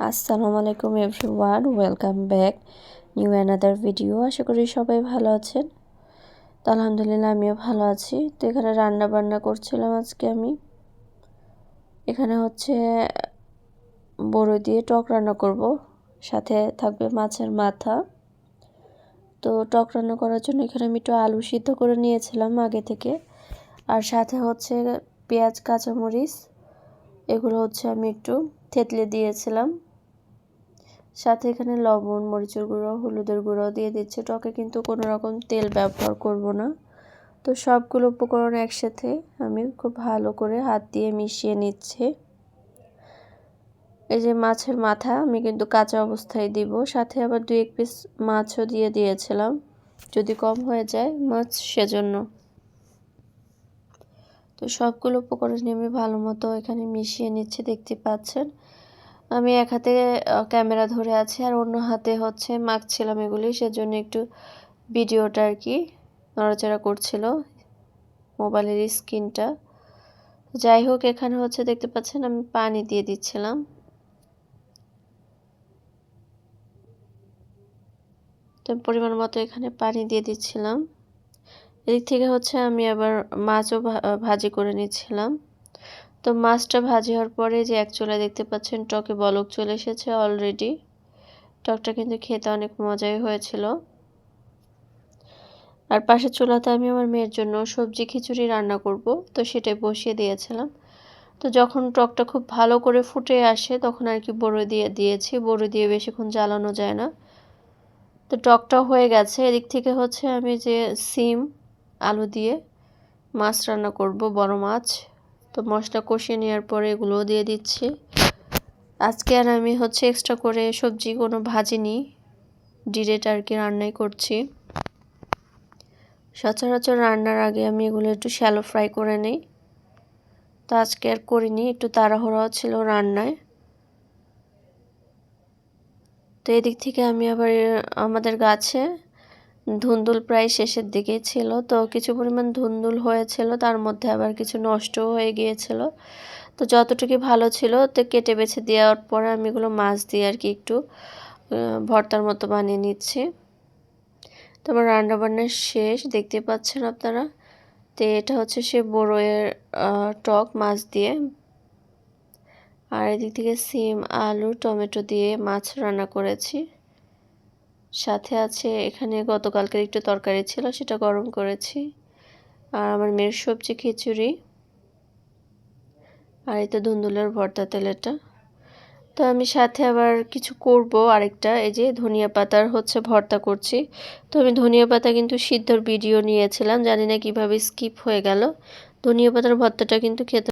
আসসালামু আলাইকুম everyone, welcome back new another video. আশা করি সবাই ভালো আছেন। তো আলহামদুলিল্লাহ আমিও ভালো আছি। তো এখানে রান্না বান্না করছিলাম আজকে আমি। এখানে হচ্ছে বড়ি দিয়ে টক রান্না করব, সাথে থাকবে মাছের মাথা। তো টক রান্না করার জন্য এখানে আমি একটু আলু সিদ্ধ করে নিয়েছিলাম আগে থেকে, আর সাথে হচ্ছে পেঁয়াজ কাঁচামরিচ এগুলো হচ্ছে আমি একটু থেতলে দিয়েছিলাম। সাথে এখানে লবণ, মরিচের গুঁড়ো, হলুদের গুঁড়ো দিয়ে দিচ্ছি। টকে কিন্তু কোনো রকম তেল ব্যবহার করব না। তো সবগুলো উপকরণ একসাথে আমি খুব ভালো করে হাত দিয়ে মিশিয়ে নিচ্ছি। এই যে মাছের মাথা আমি কিন্তু কাঁচা অবস্থায় দিব, সাথে আবার 2-1 পিস মাছও দিয়ে দিয়েছিলাম, যদি কম হয়ে যায় মাছ সেজন্য। তো সবগুলো উপকরণ আমি ভালো মতো এখানে মিশিয়ে নিচ্ছি, দেখতে পাচ্ছেন। আমি এক হাতে ক্যামেরা ধরে আছি আর অন্য হাতে হচ্ছে মাখছিলাম এগুলি, সেজন্য একটু ভিডিওটা আর কি নড়াচড়া করছিল মোবাইলের স্ক্রিনটা। যাই হোক, এখানে হচ্ছে দেখতে পাচ্ছেন আমি পানি দিয়ে দিচ্ছিলাম। তো পরিমাণ মতো এখানে পানি দিয়ে দিচ্ছিলাম। এদিক থেকে হচ্ছে আমি আবার মাছও ভাজি করে নিচ্ছিলাম। তো মাছটা ভাজি হওয়ার পরে যে এক চুলায় দেখতে পাচ্ছেন টকে বলক চলে এসেছে অলরেডি। টকটা কিন্তু খেতে অনেক মজাই হয়েছিল। আর পাশের চুলাতে আমি আমার মেয়ের জন্য সবজি খিচুড়ি রান্না করব, তো সেটাই বসিয়ে দিয়েছিলাম। তো যখন টকটা খুব ভালো করে ফুটে আসে তখন আর কি বড়ি দিয়ে দিয়েছি। বড়ি দিয়ে বেশিক্ষণ জ্বালানো যায় না। তো টকটা হয়ে গেছে। এদিক থেকে হচ্ছে আমি যে সিম আলু দিয়ে মাছ রান্না করব, বড় মাছ। তো মশলা কষিয়ে নেওয়ার পরে এগুলোও দিয়ে দিচ্ছি। আজকে আর আমি হচ্ছে এক্সট্রা করে সবজি কোনো ভাজিনি, ডিরেক্ট আর কি রান্নাই করছি। সচরাচর রান্নার আগে আমি এগুলো একটু শ্যালো ফ্রাই করে নিই, তো আজকে আর করিনি, একটু তাড়াহুড়ো ছিল রান্নায়। তো এদিক থেকে আমি আবার আমাদের গাছে ধুন্দুল প্রায় শেষের দিকেই ছিল, তো কিছু পরিমাণ ধুন্দুল হয়েছিল, তার মধ্যে আবার কিছু নষ্টও হয়ে গিয়েছিল। তো যতটুকু ভালো ছিল তো কেটে বেছে দেওয়ার পরে আমি এগুলো মাছ দিয়ে আর কি একটু ভর্তার মতো বানিয়ে নিচ্ছি। তো আমার রান্নাবান্না শেষ, দেখতে পাচ্ছেন আপনারা। তো এটা হচ্ছে সে বড়ইয়ের টক মাছ দিয়ে। আর এদিক থেকে সিম আলু টমেটো দিয়ে মাছ রান্না করেছি। সাথে আছে এখানে গতকালকের একটু তরকারি ছিল, সেটা গরম করেছি। আর আমার মেয়ের সবজি খিচুড়ি, আর এই তো ধুন্দুলের ভর্তা তেলেটা। তো আমি সাথে আবার কিছু করব আরেকটা, এই যে ধনিয়া পাতার হচ্ছে ভর্তা করছি। তো আমি ধনিয়া পাতা কিন্তু সিদ্ধর ভিডিও নিয়েছিলাম, জানি না কিভাবে স্কিপ হয়ে গেল। ধনিয়া পাতার ভর্তাটা কিন্তু খেতে